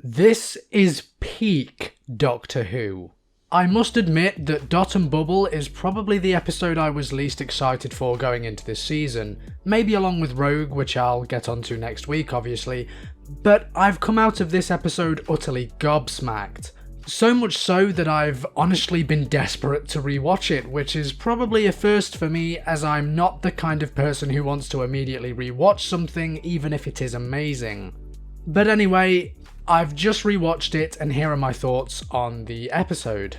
This is peak Doctor Who. I must admit that Dot and Bubble is probably the episode I was least excited for going into this season, maybe along with Rogue, which I'll get onto next week obviously, but I've come out of this episode utterly gobsmacked. So much so that I've honestly been desperate to rewatch it, which is probably a first for me, as I'm not the kind of person who wants to immediately rewatch something even if it is amazing. But anyway, I've just rewatched it and here are my thoughts on the episode.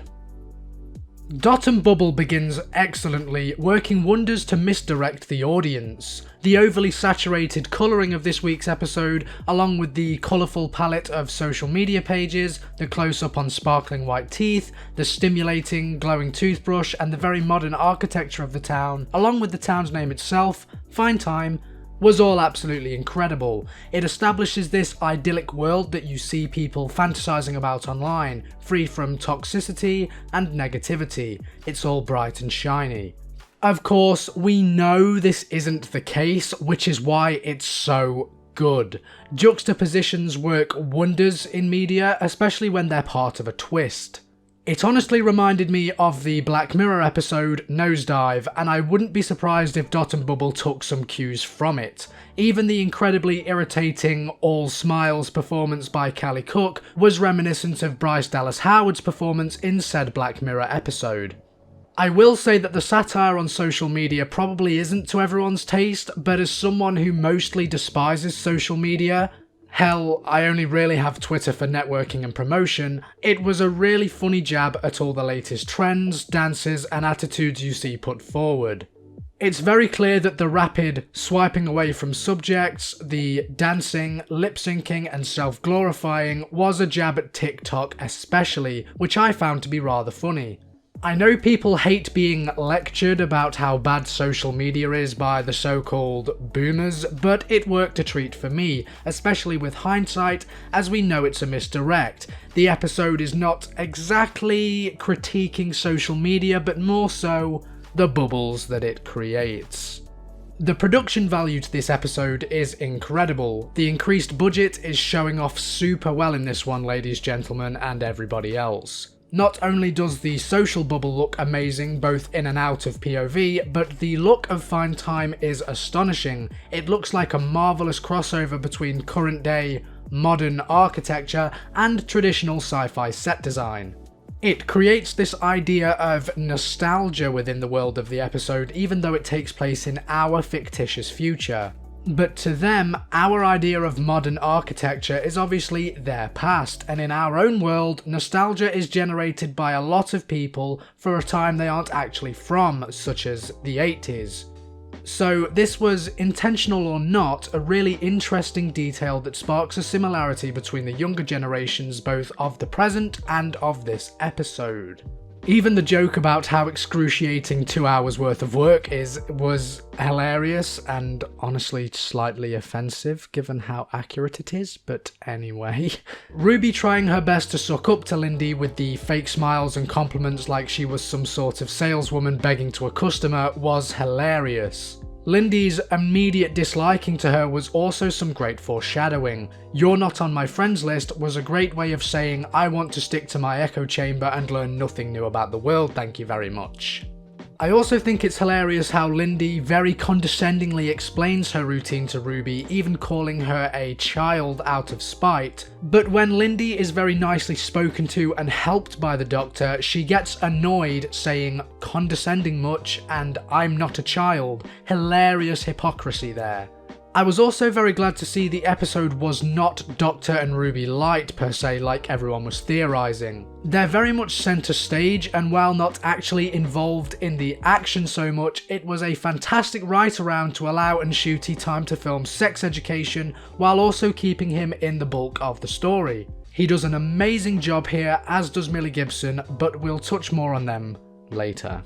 Dot and Bubble begins excellently, working wonders to misdirect the audience. The overly saturated colouring of this week's episode, along with the colourful palette of social media pages, the close-up on sparkling white teeth, the stimulating glowing toothbrush, and the very modern architecture of the town, along with the town's name itself, Fine Time, was all absolutely incredible. It establishes this idyllic world that you see people fantasizing about online, free from toxicity and negativity. It's all bright and shiny. Of course, we know this isn't the case, which is why it's so good. Juxtapositions work wonders in media, especially when they're part of a twist. It honestly reminded me of the Black Mirror episode Nosedive, and I wouldn't be surprised if Dot and Bubble took some cues from it. Even the incredibly irritating all smiles performance by Callie Cook was reminiscent of Bryce Dallas Howard's performance in said Black Mirror episode. I will say that the satire on social media probably isn't to everyone's taste, but as someone who mostly despises social media, hell, I only really have Twitter for networking and promotion, it was a really funny jab at all the latest trends, dances and attitudes you see put forward. It's very clear that the rapid swiping away from subjects, the dancing, lip-syncing and self-glorifying was a jab at TikTok especially, which I found to be rather funny. I know people hate being lectured about how bad social media is by the so-called boomers, but it worked a treat for me, especially with hindsight, as we know it's a misdirect. The episode is not exactly critiquing social media, but more so the bubbles that it creates. The production value to this episode is incredible. The increased budget is showing off super well in this one, ladies, gentlemen, and everybody else. Not only does the social bubble look amazing both in and out of POV, but the look of Fine Time is astonishing. It looks like a marvellous crossover between current day, modern architecture and traditional sci-fi set design. It creates this idea of nostalgia within the world of the episode, even though it takes place in our fictitious future. But to them, our idea of modern architecture is obviously their past, and in our own world, nostalgia is generated by a lot of people for a time they aren't actually from, such as the 80s. So this was, intentional or not, a really interesting detail that sparks a similarity between the younger generations both of the present and of this episode. Even the joke about how excruciating 2 hours worth of work was hilarious and honestly slightly offensive given how accurate it is, but anyway. Ruby trying her best to suck up to Lindy with the fake smiles and compliments like she was some sort of saleswoman begging to a customer was hilarious. Lindy's immediate disliking to her was also some great foreshadowing. "You're not on my friends list" was a great way of saying I want to stick to my echo chamber and learn nothing new about the world, thank you very much. I also think it's hilarious how Lindy very condescendingly explains her routine to Ruby, even calling her a child out of spite. But when Lindy is very nicely spoken to and helped by the Doctor, she gets annoyed, saying "condescending much" and "I'm not a child." Hilarious hypocrisy there. I was also very glad to see the episode was not Doctor and Ruby light per se like everyone was theorising. They're very much centre stage, and while not actually involved in the action so much, it was a fantastic write around to allow Ncuti time to film sex education while also keeping him in the bulk of the story. He does an amazing job here, as does Millie Gibson, but we'll touch more on them later.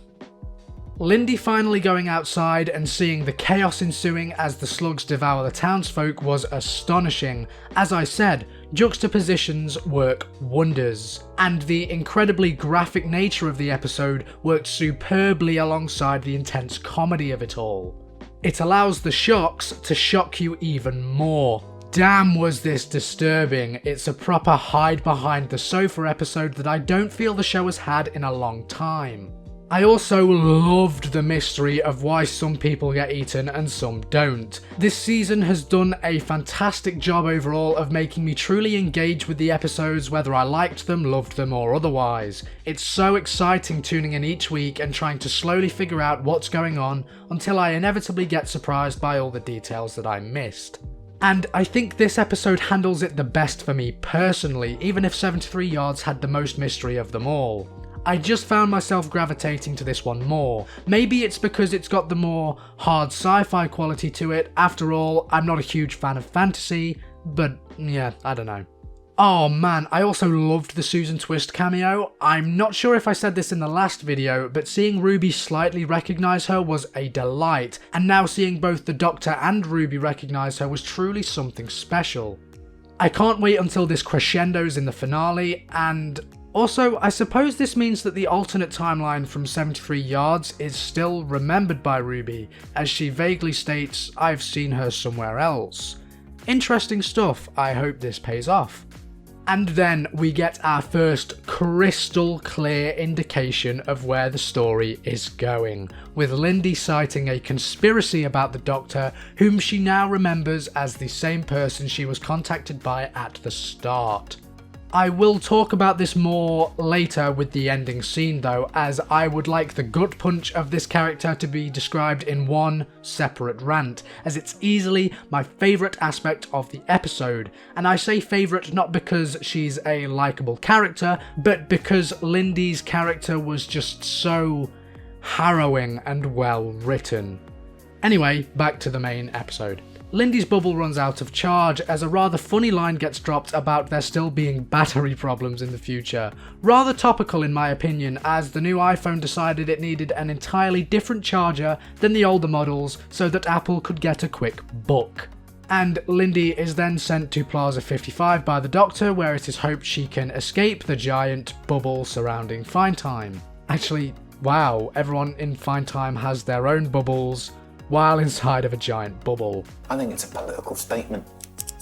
Lindy finally going outside and seeing the chaos ensuing as the slugs devour the townsfolk was astonishing. As I said, juxtapositions work wonders, and the incredibly graphic nature of the episode worked superbly alongside the intense comedy of it all. It allows the shocks to shock you even more. damn was this disturbing. It's a proper hide behind the sofa episode that I don't feel the show has had in a long time. I also loved the mystery of why some people get eaten and some don't. This season has done a fantastic job overall of making me truly engage with the episodes, whether I liked them, loved them, or otherwise. It's so exciting tuning in each week and trying to slowly figure out what's going on until I inevitably get surprised by all the details that I missed. And I think this episode handles it the best for me personally, even if 73 Yards had the most mystery of them all. I just found myself gravitating to this one more. Maybe it's because it's got the more hard sci-fi quality to it. After all, I'm not a huge fan of fantasy, but yeah, I don't know. Oh man, I also loved the Susan Twist cameo. I'm not sure if I said this in the last video, but seeing Ruby slightly recognise her was a delight, and now seeing both the Doctor and Ruby recognise her was truly something special. I can't wait until this crescendos in the finale, and also, I suppose this means that the alternate timeline from 73 Yards is still remembered by Ruby, as she vaguely states, "I've seen her somewhere else." Interesting stuff, I hope this pays off. And then we get our first crystal clear indication of where the story is going, with Lindy citing a conspiracy about the Doctor, whom she now remembers as the same person she was contacted by at the start. I will talk about this more later with the ending scene though, as I would like the gut punch of this character to be described in one separate rant, as it's easily my favourite aspect of the episode. And I say favourite not because she's a likeable character, but because Lindy's character was just so harrowing and well written. Anyway, back to the main episode. Lindy's bubble runs out of charge as a rather funny line gets dropped about there still being battery problems in the future. Rather topical in my opinion, as the new iPhone decided it needed an entirely different charger than the older models so that Apple could get a quick buck. And Lindy is then sent to Plaza 55 by the Doctor, where it is hoped she can escape the giant bubble surrounding Fine Time. Actually, wow, everyone in Fine Time has their own bubbles while inside of a giant bubble. I think it's a political statement.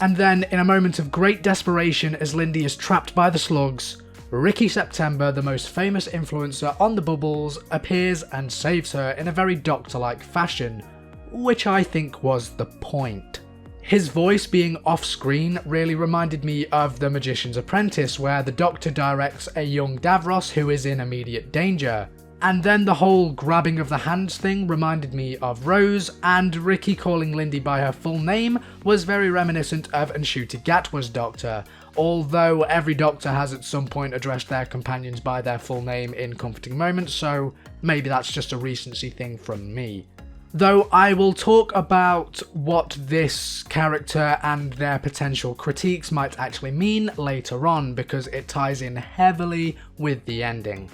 And then, in a moment of great desperation as Lindy is trapped by the slugs, Ricky September, the most famous influencer on the bubbles, appears and saves her in a very Doctor-like fashion, which I think was the point. His voice being off-screen really reminded me of The Magician's Apprentice, where the Doctor directs a young Davros who is in immediate danger. And then the whole grabbing of the hands thing reminded me of Rose, and Ricky calling Lindy by her full name was very reminiscent of Ncuti Gatwa's Doctor, although every Doctor has at some point addressed their companions by their full name in comforting moments, so maybe that's just a recency thing from me. Though I will talk about what this character and their potential critiques might actually mean later on, because it ties in heavily with the ending.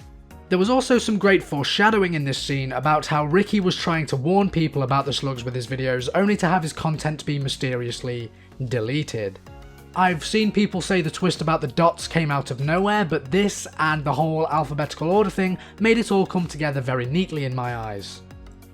There was also some great foreshadowing in this scene about how Ricky was trying to warn people about the slugs with his videos, only to have his content be mysteriously deleted. I've seen people say the twist about the dots came out of nowhere, but this and the whole alphabetical order thing made it all come together very neatly in my eyes.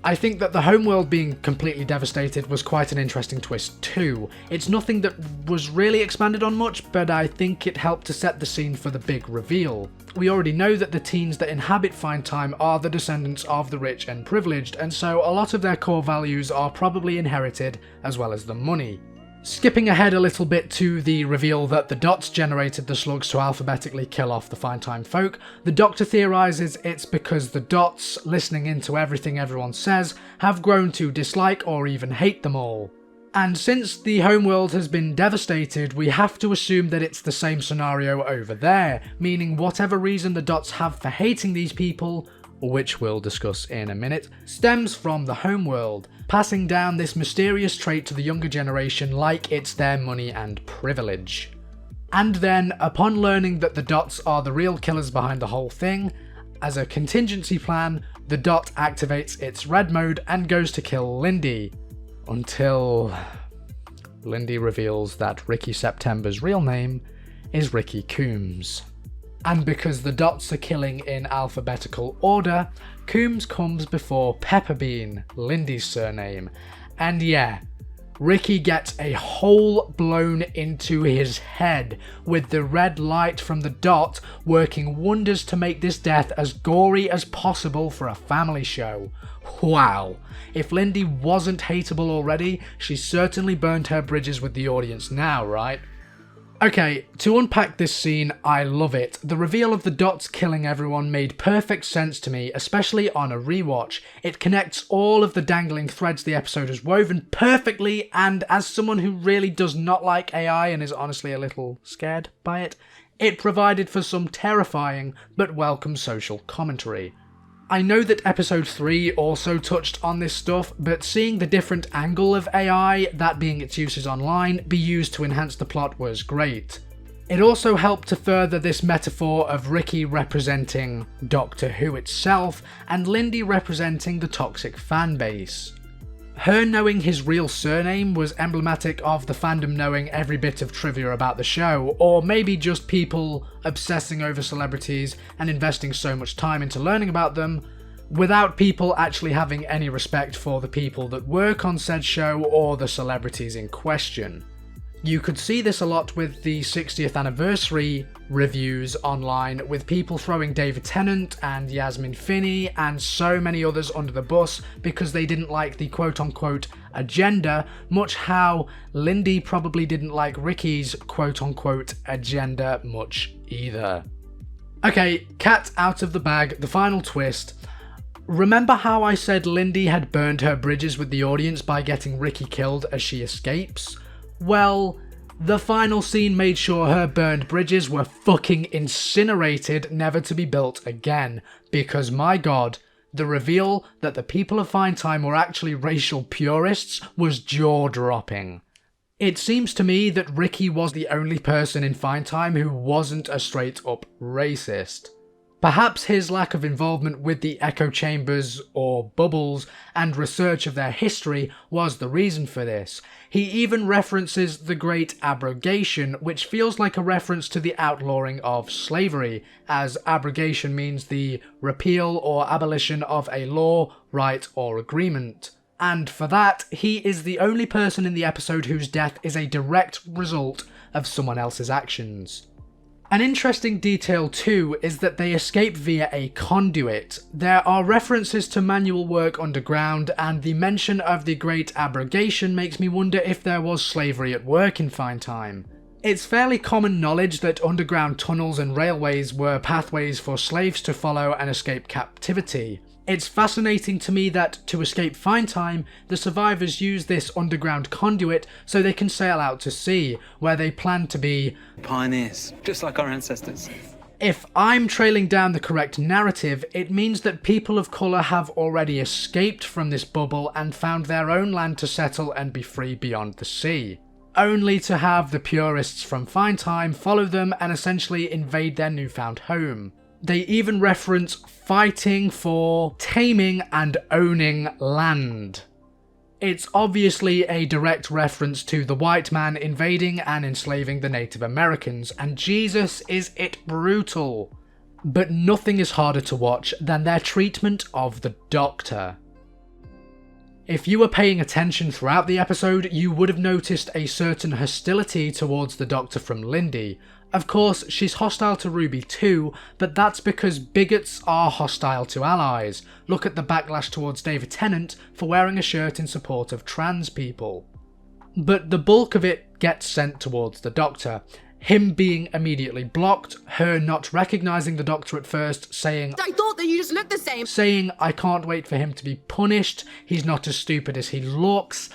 I think that the homeworld being completely devastated was quite an interesting twist too. It's nothing that was really expanded on much, but I think it helped to set the scene for the big reveal. We already know that the teens that inhabit Fine Time are the descendants of the rich and privileged, and so a lot of their core values are probably inherited, as well as the money. Skipping ahead a little bit to the reveal that the dots generated the slugs to alphabetically kill off the Fine Time folk, the Doctor theorises it's because the dots, listening into everything everyone says, have grown to dislike or even hate them all. And since the homeworld has been devastated, we have to assume that it's the same scenario over there, meaning whatever reason the dots have for hating these people, which we'll discuss in a minute, stems from the homeworld, passing down this mysterious trait to the younger generation like it's their money and privilege. And then, upon learning that the dots are the real killers behind the whole thing, as a contingency plan, the dot activates its red mode and goes to kill Lindy, until Lindy reveals that Ricky September's real name is Ricky Coombs. And because the dots are killing in alphabetical order, Coombs comes before Pepperbean, Lindy's surname. And yeah, Ricky gets a hole blown into his head, with the red light from the dot working wonders to make this death as gory as possible for a family show. Wow. If Lindy wasn't hateable already, she certainly burned her bridges with the audience now, right? Okay, to unpack this scene, I love it. The reveal of the dots killing everyone made perfect sense to me, especially on a rewatch. It connects all of the dangling threads the episode has woven perfectly, and as someone who really does not like AI and is honestly a little scared by it, it provided for some terrifying but welcome social commentary. I know that episode 3 also touched on this stuff, but seeing the different angle of AI, that being its uses online, be used to enhance the plot was great. It also helped to further this metaphor of Ricky representing Doctor Who itself, and Lindy representing the toxic fanbase. Her knowing his real surname was emblematic of the fandom knowing every bit of trivia about the show, or maybe just people obsessing over celebrities and investing so much time into learning about them, without people actually having any respect for the people that work on said show or the celebrities in question. You could see this a lot with the 60th anniversary reviews online, with people throwing David Tennant and Yasmin Finney and so many others under the bus because they didn't like the quote-unquote agenda, much how Lindy probably didn't like Ricky's quote-unquote agenda much either. Okay, cat out of the bag, the final twist. Remember how I said Lindy had burned her bridges with the audience by getting Ricky killed as she escapes? Well, the final scene made sure her burned bridges were fucking incinerated, never to be built again, because my god, the reveal that the people of Fine Time were actually racial purists was jaw-dropping. It seems to me that Ricky was the only person in Fine Time who wasn't a straight-up racist. Perhaps his lack of involvement with the echo chambers or bubbles and research of their history was the reason for this. He even references the Great Abrogation, which feels like a reference to the outlawing of slavery, as abrogation means the repeal or abolition of a law, right, or agreement. And for that, he is the only person in the episode whose death is a direct result of someone else's actions. An interesting detail too is that they escape via a conduit. There are references to manual work underground, and the mention of the Great Abrogation makes me wonder if there was slavery at work in Fine Time. It's fairly common knowledge that underground tunnels and railways were pathways for slaves to follow and escape captivity. It's fascinating to me that, to escape Fine Time, the survivors use this underground conduit so they can sail out to sea, where they plan to be pioneers, just like our ancestors. If I'm trailing down the correct narrative, it means that people of colour have already escaped from this bubble and found their own land to settle and be free beyond the sea, only to have the purists from Fine Time follow them and essentially invade their newfound home. They even reference fighting for, taming and owning land. It's obviously a direct reference to the white man invading and enslaving the Native Americans, and Jesus is it brutal. But nothing is harder to watch than their treatment of the Doctor. If you were paying attention throughout the episode, you would have noticed a certain hostility towards the Doctor from Lindy. Of course, she's hostile to Ruby too, but that's because bigots are hostile to allies. Look at the backlash towards David Tennant for wearing a shirt in support of trans people. But the bulk of it gets sent towards the Doctor. Him being immediately blocked, her not recognising the Doctor at first, saying, I thought that you just looked the same. Saying, I can't wait for him to be punished, he's not as stupid as he looks.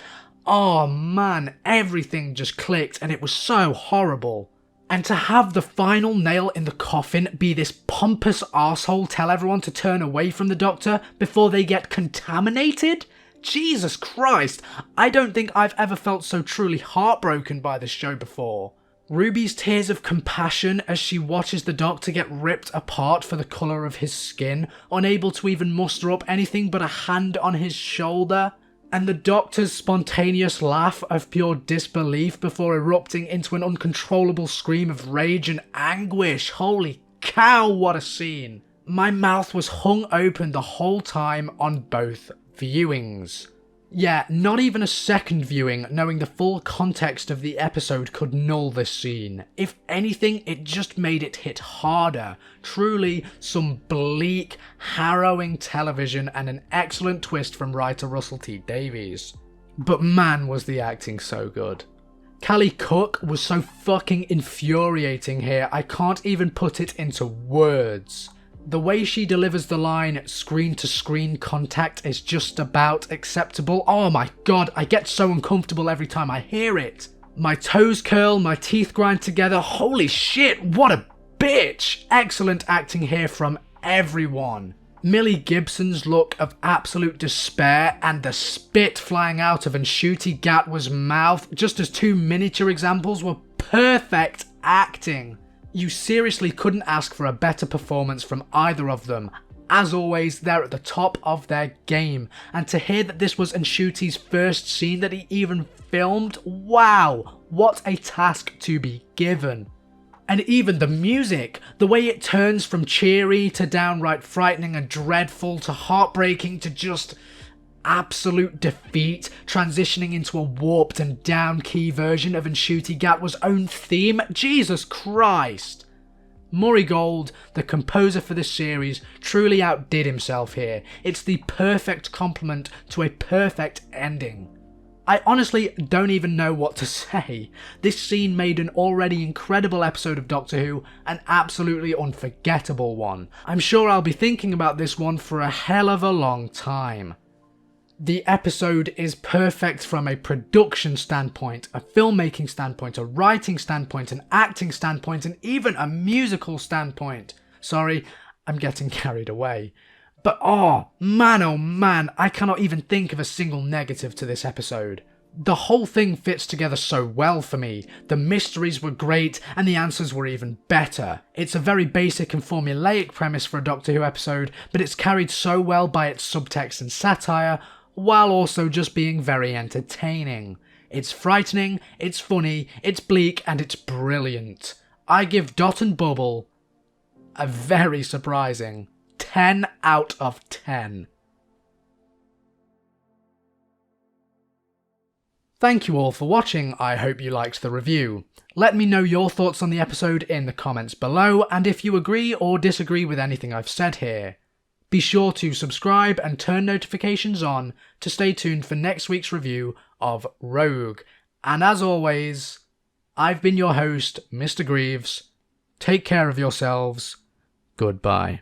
Oh man, everything just clicked and it was so horrible. And to have the final nail in the coffin be this pompous arsehole tell everyone to turn away from the Doctor before they get contaminated? Jesus Christ, I don't think I've ever felt so truly heartbroken by this show before. Ruby's tears of compassion as she watches the Doctor get ripped apart for the colour of his skin, unable to even muster up anything but a hand on his shoulder. And the Doctor's spontaneous laugh of pure disbelief before erupting into an uncontrollable scream of rage and anguish. Holy cow, what a scene. My mouth was hung open the whole time on both viewings. Yeah, not even a second viewing, knowing the full context of the episode, could null this scene. If anything, it just made it hit harder. Truly, some bleak, harrowing television and an excellent twist from writer Russell T Davies. But man, was the acting so good. Callie Cook was so fucking infuriating here, I can't even put it into words. The way she delivers the line, screen-to-screen contact is just about acceptable. Oh my god, I get so uncomfortable every time I hear it. My toes curl, my teeth grind together. Holy shit, what a bitch! Excellent acting here from everyone. Millie Gibson's look of absolute despair and the spit flying out of Ncuti Gatwa's mouth, just as two miniature examples, were perfect acting. You seriously couldn't ask for a better performance from either of them. As always, they're at the top of their game, and to hear that this was Ncuti's first scene that he even filmed, wow, what a task to be given. And even the music, the way it turns from cheery to downright frightening and dreadful to heartbreaking to just absolute defeat, transitioning into a warped and down-key version of Ncuti Gatwa's own theme. Jesus Christ! Murray Gold, the composer for this series, truly outdid himself here. It's the perfect complement to a perfect ending. I honestly don't even know what to say. This scene made an already incredible episode of Doctor Who an absolutely unforgettable one. I'm sure I'll be thinking about this one for a hell of a long time. The episode is perfect from a production standpoint, a filmmaking standpoint, a writing standpoint, an acting standpoint, and even a musical standpoint. Sorry, I'm getting carried away. But oh man, I cannot even think of a single negative to this episode. The whole thing fits together so well for me. The mysteries were great and the answers were even better. It's a very basic and formulaic premise for a Doctor Who episode, but it's carried so well by its subtext and satire, while also just being very entertaining. It's frightening, it's funny, it's bleak, and it's brilliant. I give Dot and Bubble a very surprising 10 out of 10. Thank you all for watching, I hope you liked the review. Let me know your thoughts on the episode in the comments below, and if you agree or disagree with anything I've said here. Be sure to subscribe and turn notifications on to stay tuned for next week's review of Rogue. And as always, I've been your host, Mr. Greaves. Take care of yourselves. Goodbye.